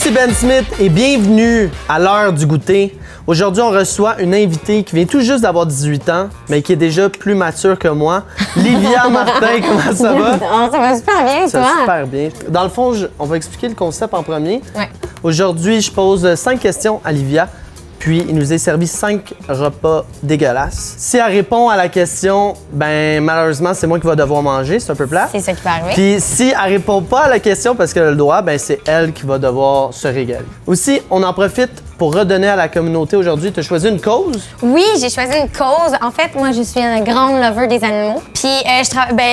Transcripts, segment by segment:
ici Ben Smith et bienvenue à l'heure du goûter. Aujourd'hui, on reçoit une invitée qui vient tout juste d'avoir 18 ans, mais qui est déjà plus mature que moi. Livia Martin, comment ça va? Oh, ça va super bien, Ça toi? va super bien. Dans le fond, on va expliquer le concept en premier. Ouais. Aujourd'hui, je pose 5 questions à Livia, puis il nous est servi 5 repas dégueulasses. Si elle répond à la question, ben malheureusement, c'est moi qui va devoir manger, c'est un peu plat. C'est ça qui peut arriver. Puis si elle répond pas à la question parce qu'elle a le droit, ben c'est elle qui va devoir se régaler. Aussi, on en profite pour redonner à la communauté aujourd'hui. Tu as choisi une cause? Oui, j'ai choisi une cause. En fait, moi, je suis une grande lover des animaux. Puis,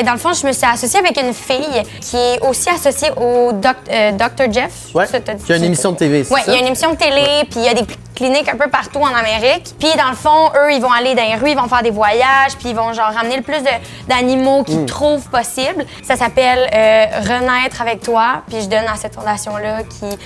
dans le fond, je me suis associée avec une fille qui est aussi associée au Dr. Jeff. Ouais. Ça, t'as dit Il y a une ça? émission de TV, c'est Oui, ça? il y a une émission de télé, puis il y a des cliniques un peu partout en Amérique. Puis, dans le fond, eux, ils vont aller dans les rues, ils vont faire des voyages, puis ils vont genre ramener le plus d'animaux qu'ils trouvent possible. Ça s'appelle Renaître avec toi. Puis, je donne à cette fondation-là qui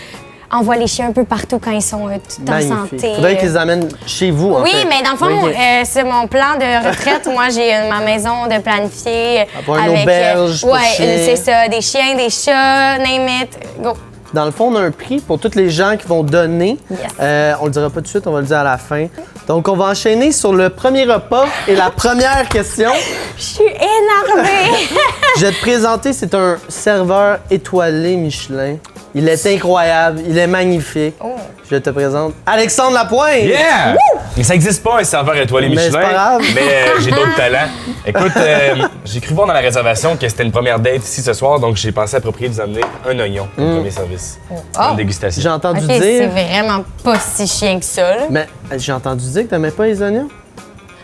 envoie les chiens un peu partout quand ils sont tout en santé. Faudrait qu'ils les amènent chez vous, en Oui, fait. mais dans le fond, Oui. c'est mon plan de retraite. Moi, j'ai ma maison de planifier. Avoir une auberge pour ouais, chiens. c'est ça. Des chiens, des chats, name it. Go. Dans le fond, on a un prix pour tous les gens qui vont donner. Yes. On le dira pas tout de suite, on va le dire à la fin. Donc, on va enchaîner sur le premier repas et la première question. Je suis énervée. Je vais te présenter, c'est un serveur étoilé Michelin. Il est incroyable, il est magnifique. Oh. Je te présente Alexandre Lapointe. Yeah! Mais ça n'existe pas un serveur étoilé Mais Michelin. c'est pas grave. Mais j'ai d'autres talents. Écoute, j'ai cru voir dans la réservation que c'était une première date ici ce soir, donc j'ai pensé approprié de vous amener un oignon pour le premier service. Une dégustation. J'ai entendu OK, c'est dire. vraiment pas si chien que ça, là. Mais j'ai entendu dire que t'aimais pas les oignons.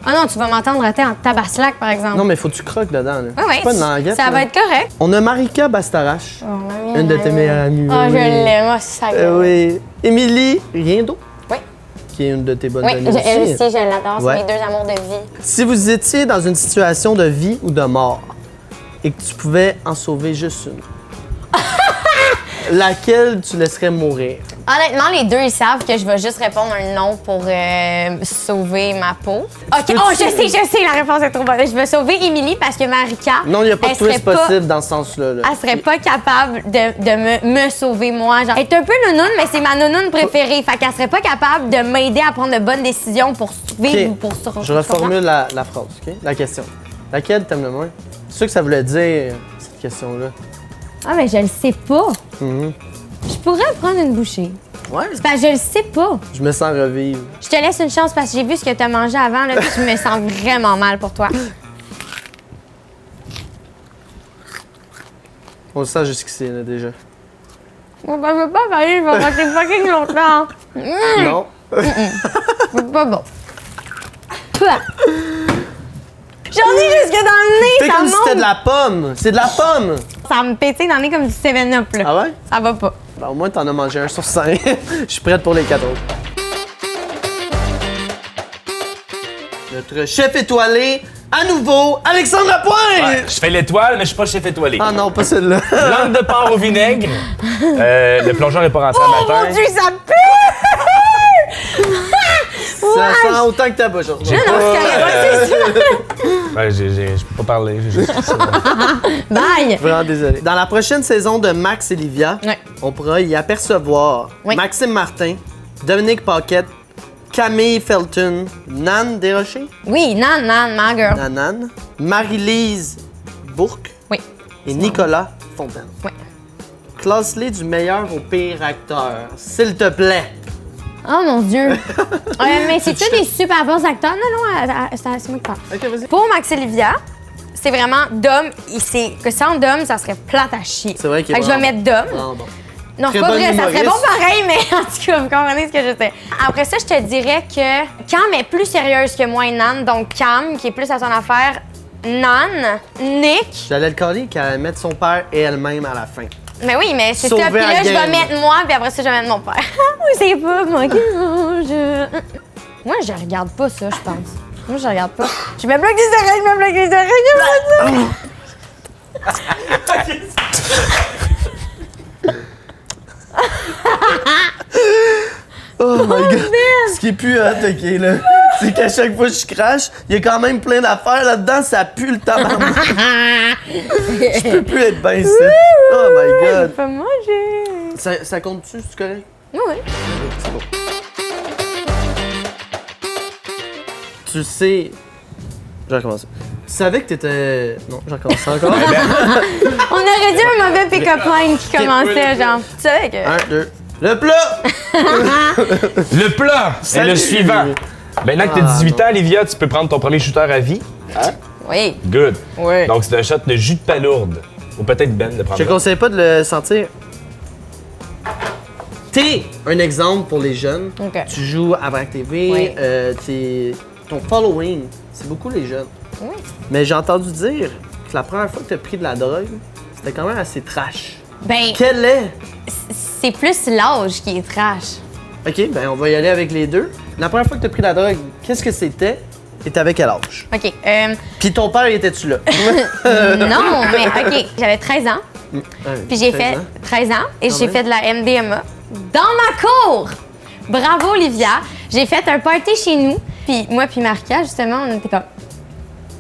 Ah non, tu vas m'entendre rater en tabaslac, par exemple. Non, mais faut que tu croques dedans. Là. Oui, oui. C'est pas une languette. Ça là. va être correct. On a Marika Bastarache, Oh, ma une de tes meilleures amies. Ah, oui. je l'aime. Ah, ça Oui. Émilie Riendo, Oui. qui est une de tes bonnes Oui, amies elle aussi. aussi, je l'adore. Ouais. C'est mes deux amours de vie. Si vous étiez dans une situation de vie ou de mort et que tu pouvais en sauver juste une, laquelle tu laisserais mourir? Honnêtement, les deux, ils savent que je vais juste répondre un non pour sauver ma peau. OK, oh, je sais, la réponse est trop bonne. Je vais sauver Émilie parce que Marika, Non, il n'y a pas de elle serait twist possible dans ce sens-là. là. elle serait pas capable de me sauver, moi. Genre, elle est un peu nounoune, mais c'est ma nounoune préférée. Fait qu'elle serait pas capable de m'aider à prendre de bonnes décisions pour survivre ou OK. pour survivre. Je reformule la phrase, OK? La question. Laquelle t'aimes le moins? C'est sûr que ça voulait dire, cette question-là. Ah, mais je le sais pas. Mhm. Je pourrais prendre une bouchée. Ouais. C'est parce que je le sais pas. Je me sens revivre. Je te laisse une chance parce que j'ai vu ce que tu as mangé avant, là, puis je me sens vraiment mal pour toi. On le sent jusqu'ici, là, déjà. Bon, ben, je veux pas parler, je vais rester fucking longtemps. Non? C'est pas bon. Pouah. J'en ai jusque dans le nez, Fais ça comme si c'était de monte. la pomme! C'est de la pomme! Ça me pétille dans le nez comme du 7-Up, là. Ah ouais? Ça va pas. Ben, au moins, t'en as mangé un sur 5. Je suis prête pour les 4 autres. Notre chef étoilé, à nouveau, Alexandre Lapointe! Ouais, je fais l'étoile, mais je suis pas chef étoilé. Ah non, pas celle-là. Langue de porc au vinaigre. Le plongeur n'est pas rentré Oh le matin. mon Dieu, ça pue! Ça sent autant que ta bouche. Non, c'est correct, c'est ça. Ouais, je peux pas parler. J'ai juste ça. Bye! Vraiment désolé. Dans la prochaine saison de Max et Livia, Ouais. on pourra y apercevoir Oui. Maxime Martin, Dominique Paquette, Camille Felton, Nan Desrochers, Oui, nan, ma girl. Nanan, Marie-Lise Bourque Oui. et Nicolas Fontaine. Oui. Classe-les du meilleur au pire acteur, s'il te plaît. Oh mon Dieu. Mais c'est tous des super bons acteurs. Non, c'est moi qui parle. Ok, vas-y. Pour Max Olivia, c'est vraiment Dom. Que sans Dom, ça serait plate à chier. C'est vrai qu'il est Fait que je vais vraiment mettre Dom. Ah, bon. Non, c'est Très pas bonne vrai, ça serait humoriste. bon pareil, mais en tout cas, vous comprenez ce que je sais. Après ça, je te dirais que Cam est plus sérieuse que moi et Nan. Donc Cam, qui est plus à son affaire, Nan, Nick. J'allais le caler qu'elle allait mettre son père et elle-même à la fin. Mais oui, mais c'est ça. Sauver Puis la là, je gang. vais mettre moi, puis après ça, je vais mettre mon père. Oui, c'est pas moi qui mange. Moi, je regarde pas ça, je pense. Moi, je regarde pas. Je me bloque les oreilles, je me bloque les oreilles. Oh my god! Ce qui est plus hot, ok, là, c'est qu'à chaque fois que je crache, il y a quand même plein d'affaires là-dedans, ça pue le tabarnak. Je peux plus être bien ici. Oh my god! Pas manger. Ça compte-tu, c'est correct? Oui. C'est bon. Tu sais... Je vais recommencer. Tu savais que t'étais... Non, je recommence encore. On aurait dit un mauvais pick-up line qui commençait, genre. Tu savais que. 1, 2... Le plat! Le plat est Salut. le suivant. Maintenant que t'as 18 ans, Livia, tu peux prendre ton premier shooter à vie. Oui. Good. Oui. Donc, c'est un shot de jus de palourde. Ou peut-être Ben de prendre Je te ça. conseille pas de le sentir. T'es un exemple pour les jeunes. OK. Tu joues à Vrac TV, Oui. ton following, c'est beaucoup les jeunes. Oui. Mais j'ai entendu dire que la première fois que t'as pris de la drogue, c'était quand même assez trash. Ben, Quel est? c'est plus l'âge qui est trash. Ok, ben on va y aller avec les deux. La première fois que t'as pris de la drogue, qu'est-ce que c'était? Et t'avais quel âge? OK. Puis ton père, était-tu là? Non, mais OK. J'avais 13 ans. Puis j'ai 13 fait ans. 13 ans et Quand j'ai même. fait de la MDMA dans ma cour. Bravo Olivia. J'ai fait un party chez nous. Puis moi puis Marca, justement, on était comme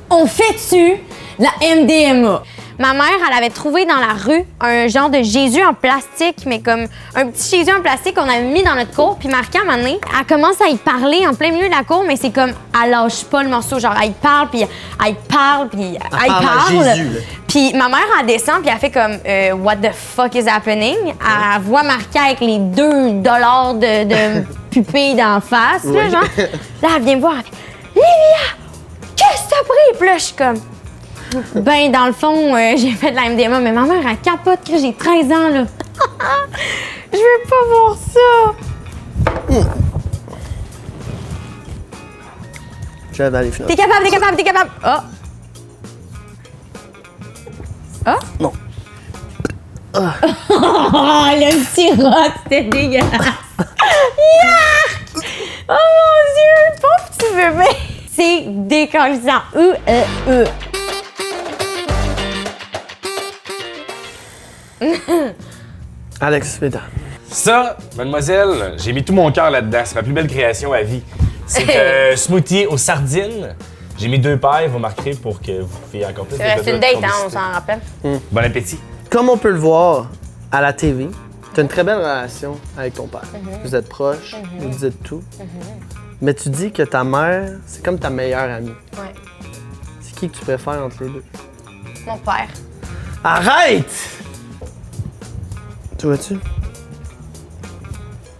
on fait-tu de la MDMA? Ma mère, elle avait trouvé dans la rue un genre de Jésus en plastique, mais comme un petit Jésus en plastique qu'on avait mis dans notre cour. Puis Marca, à un moment donné, elle commence à y parler en plein milieu de la cour, mais c'est comme, elle lâche pas le morceau. Genre, elle parle, puis elle parle, puis elle parle à parle. Jésus, là. Puis ma mère, elle descend, puis elle fait comme What the fuck is happening? Elle voit Marca avec les 2 $ de pupille d'en face, là, Oui. genre. Là, elle vient me voir, elle fait Livia, qu'est-ce que t'as pris? Puis là, je suis comme ben, dans le fond, j'ai fait de la MDMA, mais ma mère, elle capote que j'ai 13 ans, là. Je veux pas voir ça. Je vais aller finir. T'es capable, t'es capable, t'es capable. Oh. Oh? Non. Oh, le petit rock, c'était dégueulasse. Yark! Oh mon Dieu, pauvre petit bébé. C'est décollissant. Alex, viens. Ça, mademoiselle, j'ai mis tout mon cœur là-dedans. C'est ma plus belle création à vie. C'est un smoothie aux sardines. J'ai mis 2 pailles, vous marquerez pour que vous fassiez encore plus de C'est une date, hein, on publicité. s'en rappelle. Bon appétit. Comme on peut le voir à la TV, tu as une très belle relation avec ton père. Vous êtes proches, vous dites tout. Mais tu dis que ta mère, c'est comme ta meilleure amie. Ouais. C'est qui que tu préfères entre les deux? Mon père. Arrête! Tu vois-tu?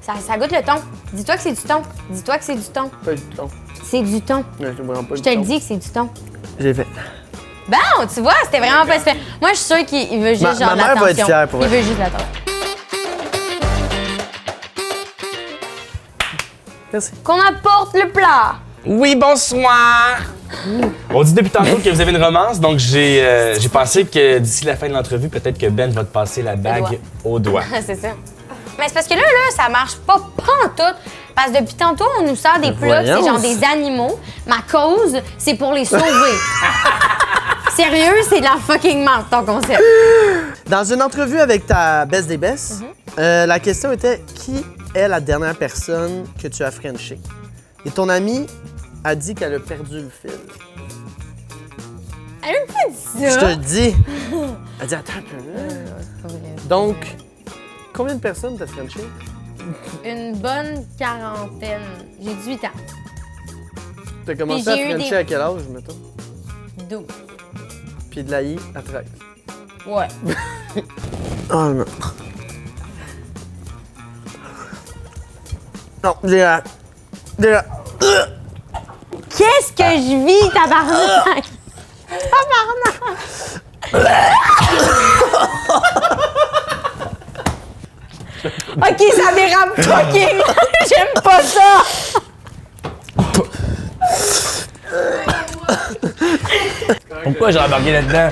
Ça goûte le thon. Dis-toi que c'est du thon. Dis-toi que c'est du thon. Pas du temps. C'est du thon. Ouais, je vraiment pas Je du te le thon. dis que c'est du thon. J'ai fait. Bon, tu vois, c'était vraiment pas super. Moi, je suis sûre qu'il veut juste Ma genre de mère va être l'attention. fière pour Il vrai. veut juste de l'attention. Merci. Qu'on apporte le plat. Oui, bonsoir! On dit depuis tantôt que vous avez une romance, donc j'ai pensé que d'ici la fin de l'entrevue, peut-être que Ben va te passer la bague au doigt. C'est ça. Mais c'est parce que là, ça marche pas pantoute. Parce que depuis tantôt, on nous sert des plats, voyons. c'est genre des animaux. Ma cause, c'est pour les sauver. Sérieux, c'est de la fucking merde, ton concept. Dans une entrevue avec ta Best des Best, la question était qui est la dernière personne que tu as frenché? Et ton amie a dit qu'elle a perdu le fil. Elle a même pas dit Je ça. te le dis. Elle dit attends un peu. Donc, combien de personnes t'as frenché? Une bonne quarantaine. J'ai 18 ans. T'as commencé Puis à j'ai eu frencher des- à quel âge, mettons? 12. Puis de la I à 13. Ouais. Oh non. Non, j'ai Qu'est-ce que je vis, tabarnak? Tabarnak! OK, ça dérape fucking! J'aime pas ça! Pourquoi j'ai embarqué là-dedans?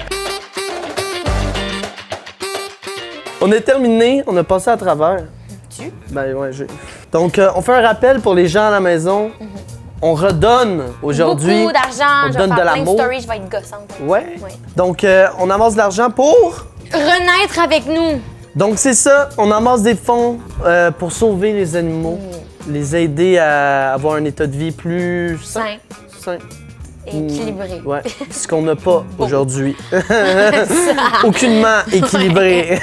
On est terminé, on a passé à travers. Tu? Ben ouais, j'ai. Donc, on fait un rappel pour les gens à la maison. On redonne aujourd'hui. Beaucoup d'argent, on je vais donne de faire plein de l'amour. stories, je vais être gossante. Ouais. Ouais. Donc, on amasse de l'argent pour. Renaître avec nous. Donc, c'est ça, on amasse des fonds pour sauver les animaux, les aider à avoir un état de vie plus Sain. sain. équilibré. Ouais, ce qu'on n'a pas aujourd'hui. Aucunement équilibré.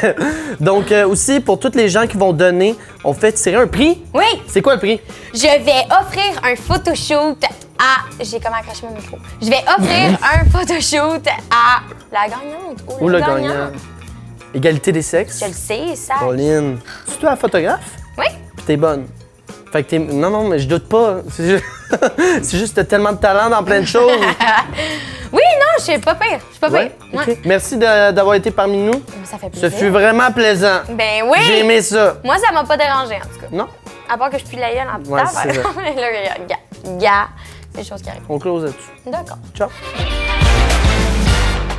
Donc, aussi, pour toutes les gens qui vont donner, on fait tirer un prix. Oui, C'est quoi le prix? je vais offrir un photoshoot à... J'ai comment accroché mon micro. Je vais offrir un photoshoot à la gagnante Ou le gagnant? Égalité des sexes. Je le sais, ça. Pauline. C'est toi la photographe? Oui. Puis t'es bonne. Fait que t'es... Non, mais je doute pas. C'est juste... C'est juste que t'as tellement de talent dans plein de choses. Oui, non, je suis pas pire. Je suis pas Ouais? pire. OK. Ouais. Merci d'avoir été parmi nous. Ça fait Ce plaisir. fut vraiment plaisant. Ben oui. J'ai aimé ça. Moi, ça m'a pas dérangé, en tout cas. Non? À part que je pue la gueule en tout Ouais, temps. c'est Là, gars, c'est des choses qui arrivent. On close là-dessus. D'accord. Ciao.